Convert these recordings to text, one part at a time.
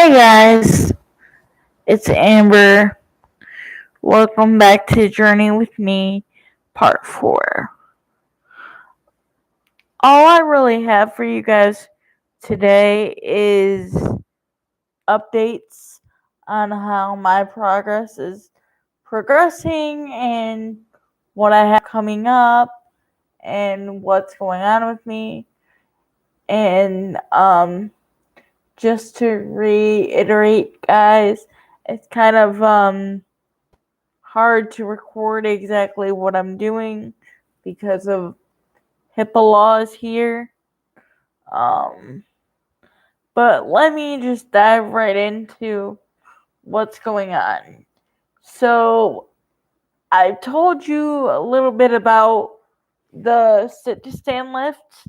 Hey guys, it's Amber. Welcome back to Journey with Me, Part 4. All I really have for you guys today is updates on how my progress is progressing and what I have coming up and what's going on with me. And just to reiterate, guys, it's kind of hard to record exactly what I'm doing because of HIPAA laws here. But let me just dive right into what's going on. So, I told you a little bit about the sit to stand lift.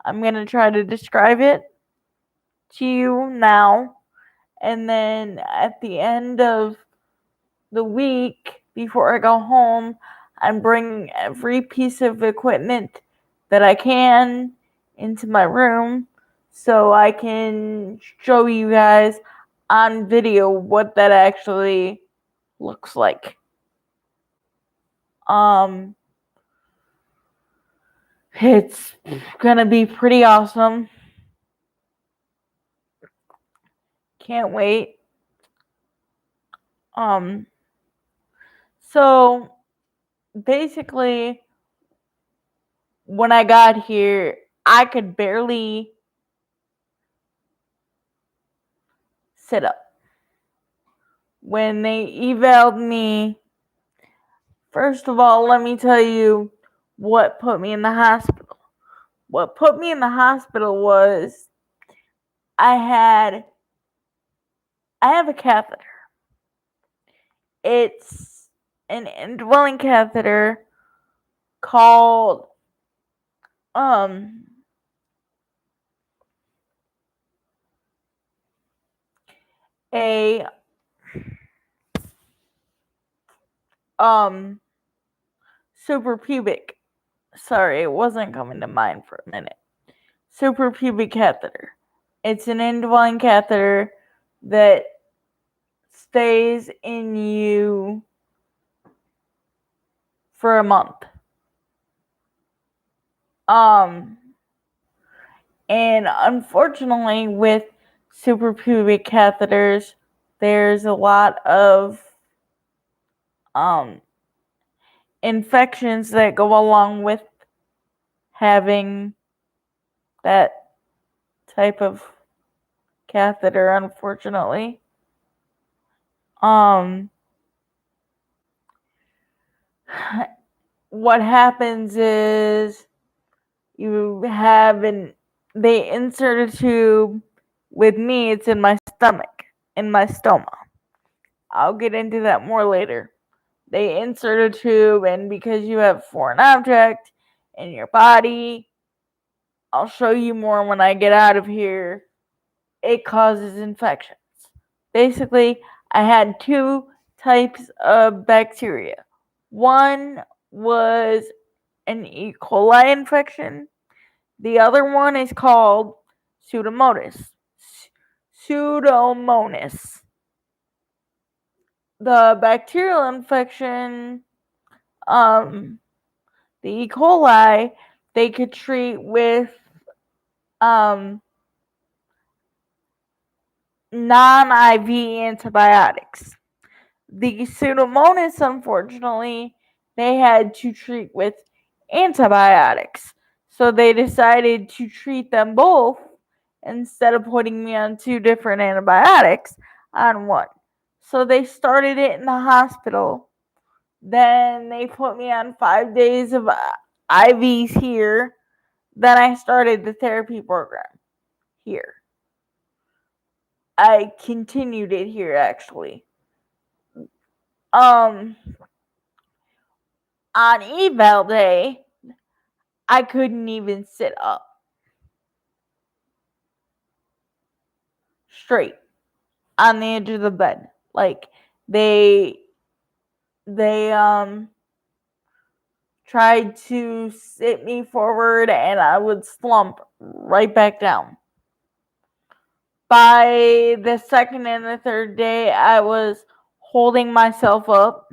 I'm going to try to describe it to you now. And then at the end of the week, before I go home, I'm bringing every piece of equipment that I can into my room so I can show you guys on video what that actually looks like. It's gonna be pretty awesome. Can't wait. So basically when I got here, I could barely sit up. When they evaled me, first of all, let me tell you what put me in the hospital. What put me in the hospital was I have a catheter. It's an indwelling catheter called a suprapubic. Sorry, it wasn't coming to mind for a minute. Suprapubic catheter. It's an indwelling catheter that stays in you for a month. And unfortunately with suprapubic catheters, there's a lot of infections that go along with having that type of catheter, unfortunately. What happens is they insert a tube. With me, it's in my stomach, in my stoma. I'll get into that more later. They insert a tube, and because you have a foreign object in your body, I'll show you more when I get out of here, it causes infections. Basically, I had two types of bacteria. One was an E. coli infection. The other one is called Pseudomonas. Pseudomonas. The bacterial infection, the E. coli, they could treat with non-IV antibiotics. The Pseudomonas, unfortunately, they had to treat with antibiotics. So they decided to treat them both instead of putting me on two different antibiotics on one. So they started it in the hospital. Then they put me on 5 days of IVs here. Then I started the therapy program here. I continued it here actually. On eval day, I couldn't even sit up straight on the edge of the bed. Like they tried to sit me forward and I would slump right back down. by the second and the third day, I was holding myself up.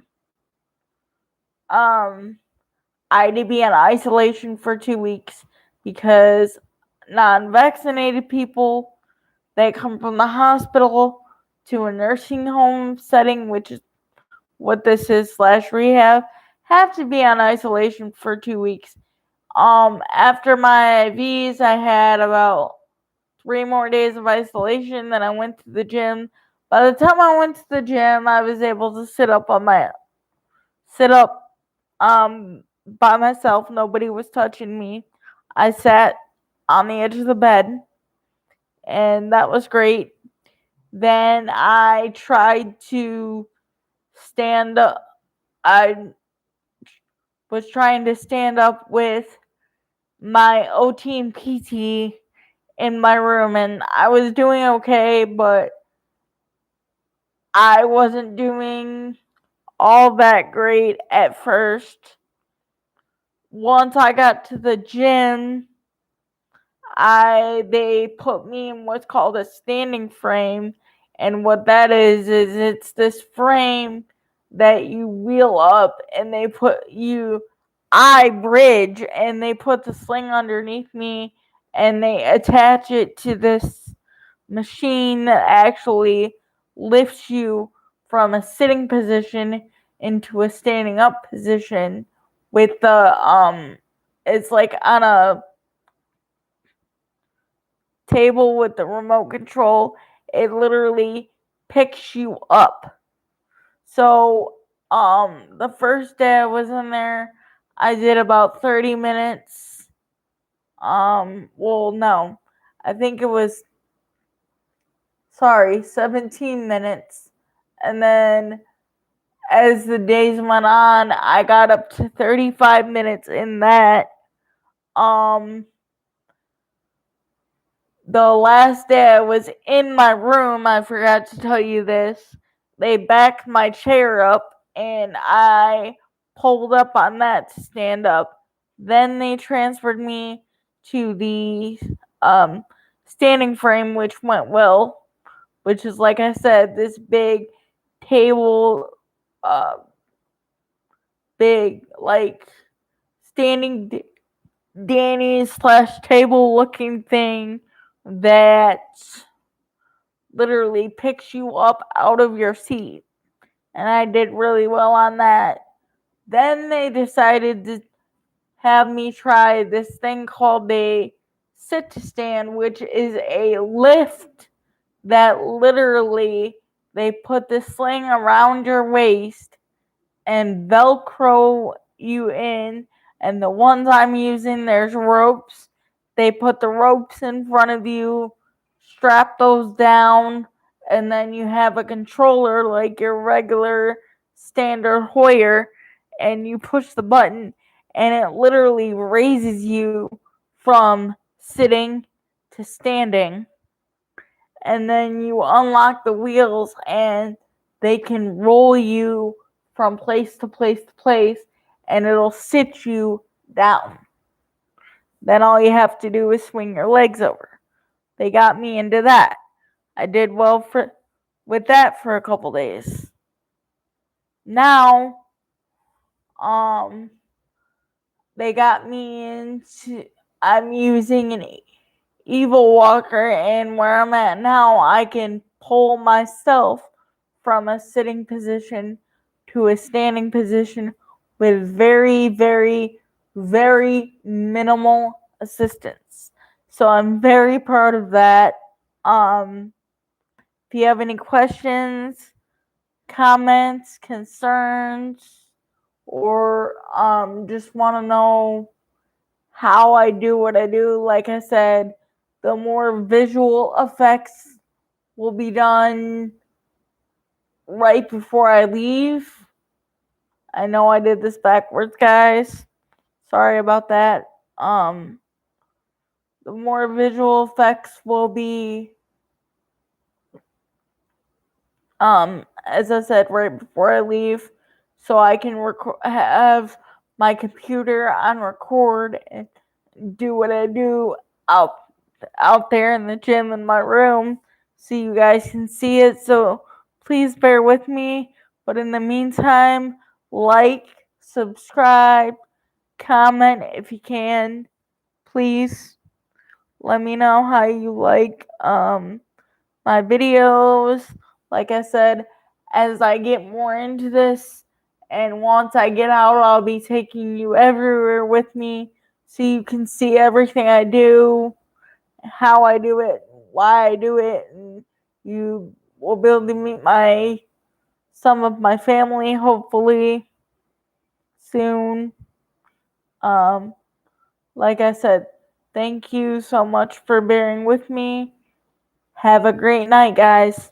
I had to be in isolation for 2 weeks because non-vaccinated people that come from the hospital to a nursing home setting, which is what this is / rehab, have to be on isolation for 2 weeks. After my IVs, I had about 3 more days of isolation. Then I went to the gym. By the time I went to the gym, I was able to sit up by myself. Nobody was touching me. I sat on the edge of the bed, and that was great. Then I tried to stand up. I was trying to stand up with my OT and PT in my room, and I was doing okay, but I wasn't doing all that great at first. Once I got to the gym, they put me in what's called a standing frame, and what that is it's this frame that you wheel up, and I bridge, and they put the sling underneath me, and they attach it to this machine that actually lifts you from a sitting position into a standing up position with it's like on a table with the remote control. It literally picks you up. So the first day I was in there, I did about 30 minutes. Well, no. I think it was 17 minutes. And then as the days went on, I got up to 35 minutes in that. The last day I was in my room, I forgot to tell you this. They backed my chair up, and I pulled up on that to stand up. Then they transferred me to the standing frame, which went well, which is, like I said, this big table, big, like, standing Danny / table looking thing that literally picks you up out of your seat. And I did really well on that. Then they decided to have me try this thing called a sit to stand, which is a lift that literally they put the sling around your waist and Velcro you in. And the ones I'm using, there's ropes. They put the ropes in front of you, strap those down, and then you have a controller like your regular standard Hoyer, and you push the button, and it literally raises you from sitting to standing. And then you unlock the wheels, and they can roll you from place to place to place, and it'll sit you down. Then all you have to do is swing your legs over. They got me into that. I did well with that for a couple days. Now, they got me into. I'm using an Evil Walker, and where I'm at now, I can pull myself from a sitting position to a standing position with very, very, very minimal assistance. So I'm very proud of that. If you have any questions, comments, concerns, or just want to know how I do what I do, like I said, the more visual effects will be done right before I leave. I know I did this backwards, guys. Sorry about that. The more visual effects will be, as I said, right before I leave, so I can have my computer on record and do what I do out there in the gym in my room, so you guys can see it. So please bear with me. But in the meantime, like, subscribe, comment if you can. Please let me know how you like my videos. Like I said, as I get more into this and once I get out, I'll be taking you everywhere with me so you can see everything I do, how I do it, why I do it, and you will be able to meet some of my family hopefully soon. Um, like I said, thank you so much for bearing with me. Have a great night, guys.